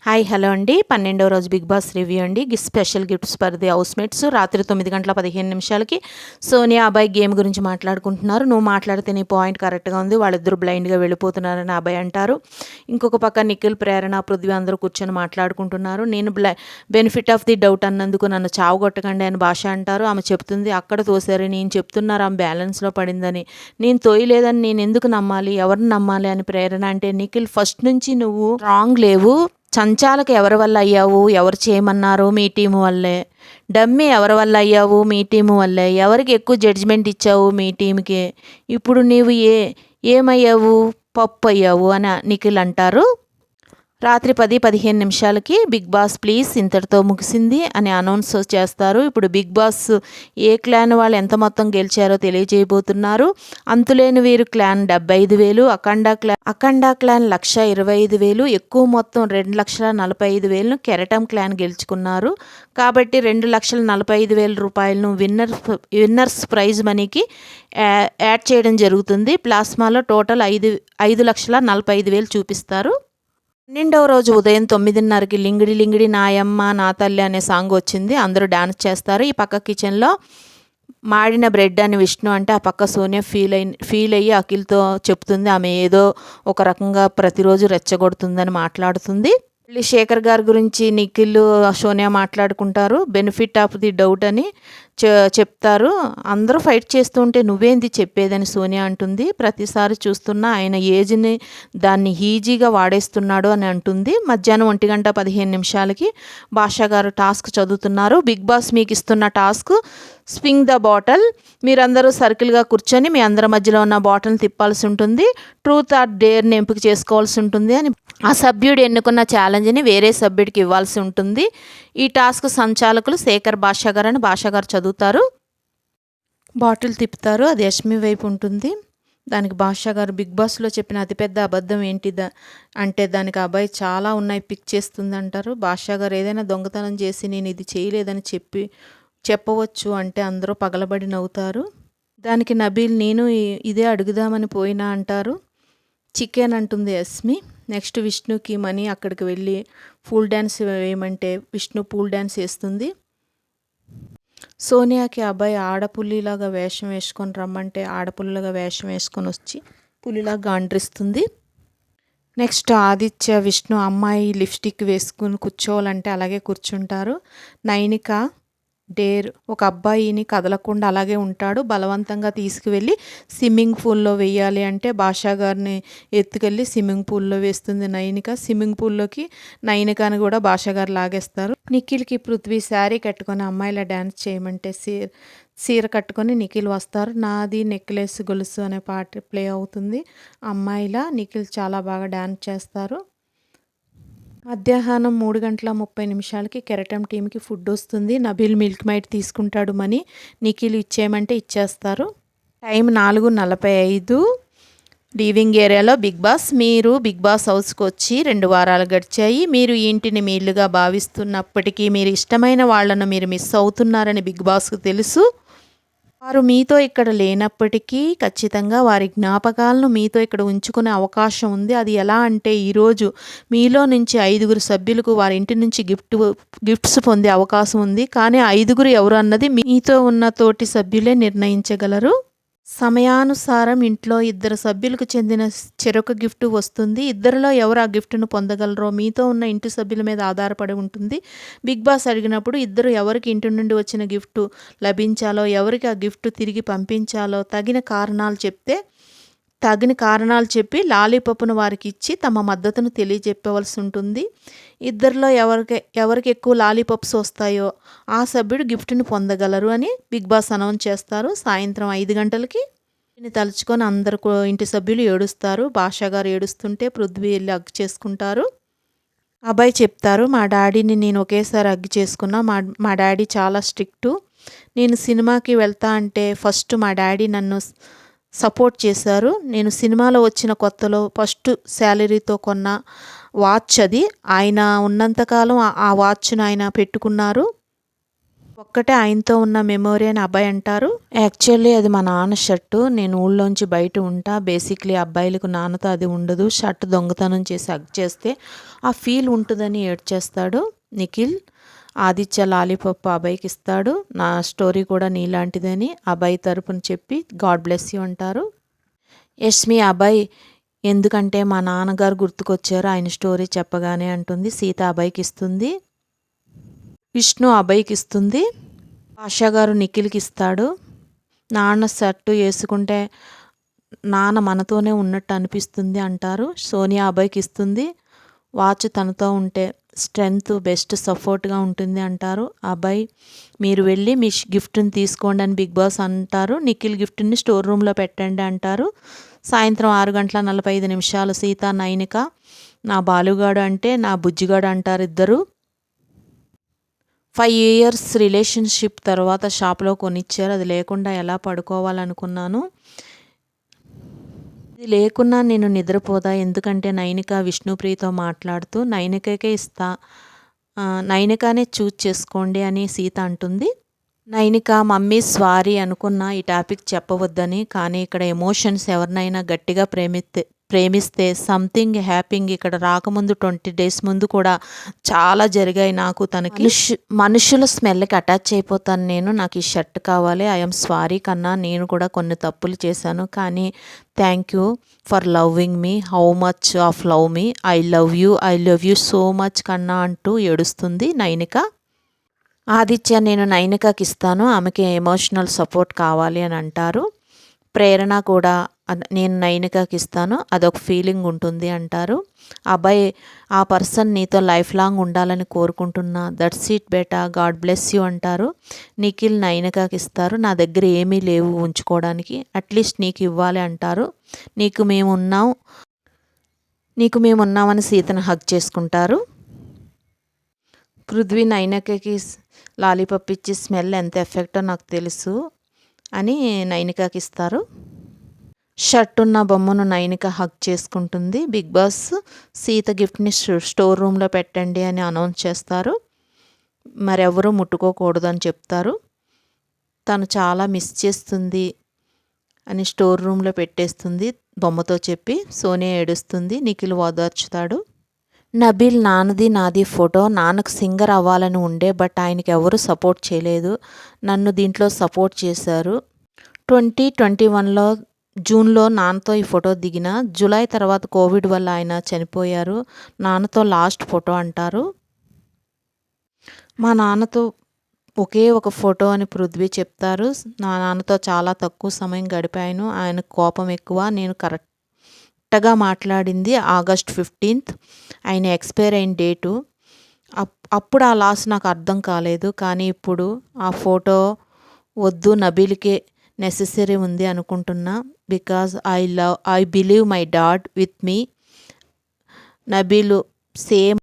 Hi hello అండి. 12వ రోజు big boss review అండి. Special gifts for the housemates. రాత్రి 9:15 సోనియా అభయ్ గేమ్ గురించి మాట్లాడుకుంటున్నారు. నువ్వు మాట్లాడితే నీ పాయింట్ కరెక్ట్గా ఉంది, వాళ్ళిద్దరూ బ్లైండ్గా వెళ్ళిపోతున్నారని అభయ్ అంటారు. ఇంకొక పక్క నిఖిల్, ప్రేరణ, పృథ్వీ అందరూ కూర్చొని మాట్లాడుకుంటున్నారు. నేను బెనిఫిట్ ఆఫ్ ది డౌట్ అన్నందుకు నన్ను చావగొట్టకండి అని భాష అంటారు. ఆమె చెప్తుంది, అక్కడ తోసారు, నేను చెప్తున్నారు ఆమె బ్యాలెన్స్లో పడిందని. నేను తోయలేదని నేను ఎందుకు నమ్మాలి, ఎవరిని నమ్మాలి అని ప్రేరణ అంటే, నిఖిల్ ఫస్ట్ నుంచి నువ్వు రాంగ్ లేవు. చంచాలకు ఎవరి వల్ల అయ్యావు, ఎవరు చేయమన్నారు, మీ టీము వల్లే. డమ్మీ ఎవరి వల్ల అయ్యావు, మీ టీము వల్లే. ఎవరికి ఎక్కువ జడ్జిమెంట్ ఇచ్చావు, మీ టీంకి. ఇప్పుడు నీవు ఏమయ్యావు, పప్పు అయ్యావు అని నిఖిల్ అంటారు. రాత్రి 10:15 బిగ్ బాస్ ప్లీజ్ ఇంతటితో ముగిసింది అని అనౌన్స్ చేస్తారు. ఇప్పుడు బిగ్ బాస్ ఏ క్లాన్ వాళ్ళు ఎంత మొత్తం గెలిచారో తెలియజేయబోతున్నారు. అంతులేని వీరు క్లాన్ 75,000, అఖండ క్లాన్ 1,25,000, ఎక్కువ మొత్తం 2,45,000 కెరటం క్లాన్ గెలుచుకున్నారు. కాబట్టి 2,45,000 రూపాయలను విన్నర్స్ ప్రైజ్ మనీకి యాడ్ చేయడం జరుగుతుంది. ప్లాస్మాలో టోటల్ 5,45,000 చూపిస్తారు. 12వ రోజు ఉదయం 9:30 లింగిడి లింగిడి నాయమ్మ నా తల్లి అనే సాంగ్ వచ్చింది. అందరూ డాన్స్ చేస్తారు. ఈ పక్క కిచెన్లో మాడిన బ్రెడ్ అని విష్ణు అంటే, ఆ పక్క సోనియా ఫీల్ అయ్యి అఖిల్తో చెప్తుంది ఆమె ఏదో ఒక రకంగా ప్రతిరోజు రెచ్చగొడుతుందని మాట్లాడుతుంది. మళ్ళీ శేఖర్ గారి గురించి నిఖిల్, సోనియా మాట్లాడుకుంటారు. బెనిఫిట్ ఆఫ్ ది డౌట్ అని చెప్తారు. అందరూ ఫైట్ చేస్తూ ఉంటే నువ్వేంది చెప్పేదని సోనియా అంటుంది. ప్రతిసారి చూస్తున్నా ఆయన ఏజ్ని దాన్ని ఈజీగా వాడేస్తున్నాడు అని అంటుంది. మధ్యాహ్నం 1:15 భాషా గారు టాస్క్ చదువుతున్నారు. బిగ్ బాస్ మీకు ఇస్తున్న టాస్క్ స్వింగ్ ద బాటిల్. మీరందరూ సర్కిల్గా కూర్చొని మీ అందరి మధ్యలో ఉన్న బాటిల్ని తిప్పాల్సి ఉంటుంది. ట్రూత్ ఆర్ డేర్ని ఎంపిక చేసుకోవాల్సి ఉంటుంది అని ఆ సభ్యుడు ఎన్నుకున్న ఛాలెంజ్ని వేరే సభ్యుడికి ఇవ్వాల్సి ఉంటుంది. ఈ టాస్క్ సంచాలకులు శేఖర్, భాషా గారు అని భాషా గారు చదువుతారు. బాటిల్ తిప్పుతారు, అది యష్మి వైపు ఉంటుంది. దానికి భాషా గారు బిగ్ బాస్లో చెప్పిన అతిపెద్ద అబద్ధం ఏంటిదా అంటే, దానికి అబ్బాయి చాలా ఉన్నాయి పిక్ చేస్తుంది అంటారు. భాషా గారు ఏదైనా దొంగతనం చేసి నేను ఇది చేయలేదని చెప్పవచ్చు అంటే అందరూ పగలబడి నవ్వుతారు. దానికి నబీల్ నేను ఇదే అడుగుదామని పోయినా అంటారు. చికెన్ అంటుంది యస్మి. నెక్స్ట్ విష్ణుకి మనీ అక్కడికి వెళ్ళి పూల్ డ్యాన్స్ వేయమంటే విష్ణు పూల్ డ్యాన్స్ వేస్తుంది. సోనియాకి అబ్బాయి ఆడపుల్లిలాగా వేషం వేసుకొని రమ్మంటే ఆడపుల్లిలాగా వేషం వేసుకొని వచ్చి పులిలాగా గాండ్రిస్తుంది. నెక్స్ట్ ఆదిత్య, విష్ణు అమ్మాయి లిప్స్టిక్ వేసుకుని కూర్చోవాలంటే అలాగే కూర్చుంటారు. నైనిక డేర్ ఒక అబ్బాయిని కదలకుండా అలాగే ఉంటాడు. బలవంతంగా తీసుకువెళ్ళి స్విమ్మింగ్ పూల్లో వేయాలి అంటే భాషా గారిని ఎత్తుకెళ్ళి స్విమ్మింగ్ పూల్లో వేస్తుంది నైనిక. స్విమ్మింగ్ పూల్లోకి నైనికని కూడా భాషా గారు లాగేస్తారు. నిఖిల్కి పృథ్వీ శారీ కట్టుకొని అమ్మాయిలా డ్యాన్స్ చేయమంటే చీర కట్టుకొని నిఖిల్ వస్తారు. నాది నెక్లెస్ గొలుసు అనే పాట ప్లే అవుతుంది. అమ్మాయిలా నిఖిల్ చాలా బాగా డ్యాన్స్ చేస్తారు. మధ్యాహ్నం 3:30 కెరటం టీంకి ఫుడ్ వస్తుంది. నబీల్ మిల్క్ మైట్ తీసుకుంటాడు. మనీ నిఖిల్ ఇచ్చేయమంటే ఇచ్చేస్తారు. టైం 4:45. లివింగ్ ఏరియాలో బిగ్ బాస్. మీరు బిగ్ బాస్ హౌస్కి వచ్చి 2 వారాలు గడిచాయి. మీరు ఈ ఇంటిని మీ ఇల్లుగా భావిస్తున్నప్పటికీ మీరు ఇష్టమైన వాళ్ళను మీరు మిస్ అవుతున్నారని బిగ్ బాస్కు తెలుసు. వారు మీతో ఇక్కడ లేనప్పటికీ ఖచ్చితంగా వారి జ్ఞాపకాలను మీతో ఇక్కడ ఉంచుకునే అవకాశం ఉంది. అది ఎలా అంటే, ఈరోజు మీలో నుంచి 5 సభ్యులకు వారి ఇంటి నుంచి గిఫ్ట్స్ పొందే అవకాశం ఉంది. కానీ 5 ఎవరు అన్నది మీతో ఉన్న తోటి సభ్యులే నిర్ణయించగలరు. సమయానుసారం ఇంట్లో 2 సభ్యులకు చెందిన చెరొక గిఫ్ట్ వస్తుంది. ఇద్దరిలో ఎవరు ఆ గిఫ్ట్ను పొందగలరో మీతో ఉన్న ఇంటి సభ్యుల మీద ఆధారపడి ఉంటుంది. బిగ్ బాస్ అడిగినప్పుడు ఇద్దరు ఎవరికి ఇంటి నుండి వచ్చిన గిఫ్ట్ లభించాలో, ఎవరికి ఆ గిఫ్ట్ తిరిగి పంపించాలో తగిన కారణాలు చెప్పి లాలీపాప్ను వారికి ఇచ్చి తమ మద్దతును తెలియజెప్పవలసి ఉంటుంది. ఇద్దరిలో ఎవరికి ఎక్కువ లాలీపాప్స్ వస్తాయో ఆ సభ్యుడు గిఫ్ట్ని పొందగలరు అని బిగ్ బాస్ అనౌన్స్ చేస్తారు. సాయంత్రం 5 గంటలకి దీన్ని తలుచుకొని అందరు ఇంటి సభ్యులు ఏడుస్తారు. భాషా గారు ఏడుస్తుంటే పృథ్వీ వెళ్ళి హగ్ చేసుకుంటారు. అబ్బాయి చెప్తారు, మా డాడీని నేను ఒకేసారి హగ్ చేసుకున్నా. మా డాడీ చాలా స్ట్రిక్టు. నేను సినిమాకి వెళ్తా అంటే ఫస్ట్ మా డాడీ నన్ను సపోర్ట్ చేశారు. నేను సినిమాలో వచ్చిన కొత్తలో ఫస్ట్ శాలరీతో కొన్న వాచ్ అది. ఆయన ఉన్నంతకాలం ఆ వాచ్ను ఆయన పెట్టుకున్నారు. ఒక్కటే ఆయనతో ఉన్న మెమొరీ అని అబ్బాయి అంటారు. యాక్చువల్లీ అది మా నాన్న షర్టు. నేను ఊళ్ళోంచి బయట ఉంటా. బేసిక్లీ అబ్బాయిలకు నాన్నతో అది ఉండదు. షర్ట్ దొంగతనం చేసి హగ్ చేస్తే ఆ ఫీల్ ఉంటుందని ఏడ్చేస్తాడు నిఖిల్. ఆదిత్య లాలీపాప్ అబ్బాయికి ఇస్తాడు. నా స్టోరీ కూడా నీలాంటిదని అబ్బాయి తరపున చెప్పి గాడ్ బ్లెస్ యూ అంటారు. యష్మి అబ్బాయి ఎందుకంటే మా నాన్నగారు గుర్తుకొచ్చారు ఆయన స్టోరీ చెప్పగానే అంటుంది. సీత అబ్బాయికి ఇస్తుంది. విష్ణు అబ్బాయికి ఇస్తుంది. ఆశా గారు నిఖిల్కి ఇస్తాడు. నాన్న షర్టు వేసుకుంటే నాన్న మనతోనే ఉన్నట్టు అనిపిస్తుంది అంటారు. సోనియా అబ్బాయికి ఇస్తుంది. వాచ్ తనతో ఉంటే స్ట్రెంగ్త్ బెస్ట్ సపోర్ట్గా ఉంటుంది అంటారు. అబ్బాయి మీరు వెళ్ళి మీ గిఫ్ట్ని తీసుకోండి అని బిగ్ బాస్ అంటారు. నిఖిల్ గిఫ్ట్ని స్టోర్ రూమ్లో పెట్టండి అంటారు. సాయంత్రం 6:45 సీత నైనిక నా బాలుగాడు అంటే నా బుజ్జిగాడు అంటారు ఇద్దరు. 5 years రిలేషన్షిప్ తర్వాత షాప్లో కొనిచ్చారు. అది లేకుండా ఎలా పడుకోవాలనుకున్నాను. ఇది లేకున్నా నేను నిద్రపోదా ఎందుకంటే నైనిక విష్ణుప్రియతో మాట్లాడుతూ నైనికకే ఇస్తా, నైనికానే చూజ్ చేసుకోండి అని సీత అంటుంది. నైనిక మమ్మీ సారీ అనుకున్నా ఈ టాపిక్ చెప్పవద్దని, కానీ ఇక్కడ ఎమోషన్స్ ఎవరినైనా గట్టిగా ప్రేమిస్తే సంథింగ్ హ్యాపింగ్ ఇక్కడ రాకముందు 20 days ముందు కూడా చాలా జరిగాయి నాకు తనకి. మనుషుల స్మెల్కి అటాచ్ అయిపోతాను నేను. నాకు ఈ షర్ట్ కావాలి. ఐఎమ్ సారీ కన్నా, నేను కూడా కొన్ని తప్పులు చేశాను, కానీ thank you for loving me, how much of love me, I love you so much కన్నా అంటూ ఏడుస్తుంది నైనిక. ఆదిత్య నేను నైనికకి ఇస్తాను, ఆమెకి ఎమోషనల్ సపోర్ట్ కావాలి అని అంటారు. ప్రేరణ కూడా నేను నైనికకి ఇస్తాను, అదొక ఫీలింగ్ ఉంటుంది అంటారు. అబ్బాయి ఆ పర్సన్ నీతో లైఫ్ లాంగ్ ఉండాలని కోరుకుంటున్నా, that's it beta, God bless you అంటారు. నిఖిల్ నైనికకి ఇస్తారు. నా దగ్గర ఏమీ లేవు ఉంచుకోవడానికి, అట్లీస్ట్ నీకు ఇవ్వాలి అంటారు. నీకు మేమున్నామని సీతను హగ్ చేసుకుంటారు. పృథ్వీ నైనికకి లాలీపాప్ ఇచ్చి స్మెల్ ఎంత ఎఫెక్టో నాకు తెలుసు అని నైనికకి ఇస్తారు. షర్ట్ ఉన్న బొమ్మను నైనిక హగ్ చేసుకుంటుంది. బిగ్ బాస్ సీత గిఫ్ట్ని స్టోర్ రూమ్లో పెట్టండి అని అనౌన్స్ చేస్తారు. మరెవరూ ముట్టుకోకూడదు అని చెప్తారు. తను చాలా మిస్ చేస్తుంది అని స్టోర్ రూమ్లో పెట్టేస్తుంది బొమ్మతో చెప్పి. సోనియా ఏడుస్తుంది. నిఖిల్ ఓదార్చుతాడు. నబీల్ నాన్నది నాది ఫోటో. నాన్నకు సింగర్ అవ్వాలని ఉండే, బట్ ఆయనకి ఎవరు సపోర్ట్ చేయలేదు. నన్ను దీంట్లో సపోర్ట్ చేశారు. 2021లో జూన్లో నాన్నతో ఈ ఫోటో దిగిన. జూలై తర్వాత కోవిడ్ వల్ల ఆయన చనిపోయారు. నాన్నతో లాస్ట్ ఫోటో అంటారు. మా నాన్నతో ఒకే ఒక ఫోటో అని పృథ్వీ చెప్తారు. నా నాన్నతో చాలా తక్కువ సమయం గడిపాను. ఆయన కోపం ఎక్కువ. నేను కరెక్ట్గా మాట్లాడింది August 15th. ఆయన ఎక్స్పైర్ అయిన డేటు. అప్పుడు ఆ లాస్ నాకు అర్థం కాలేదు, కానీ ఇప్పుడు ఆ ఫోటో వద్దు, నబీల్కే నెసెసరీ ఉంది అనుకుంటున్నా. Because I believe my dad with me. Nabeel same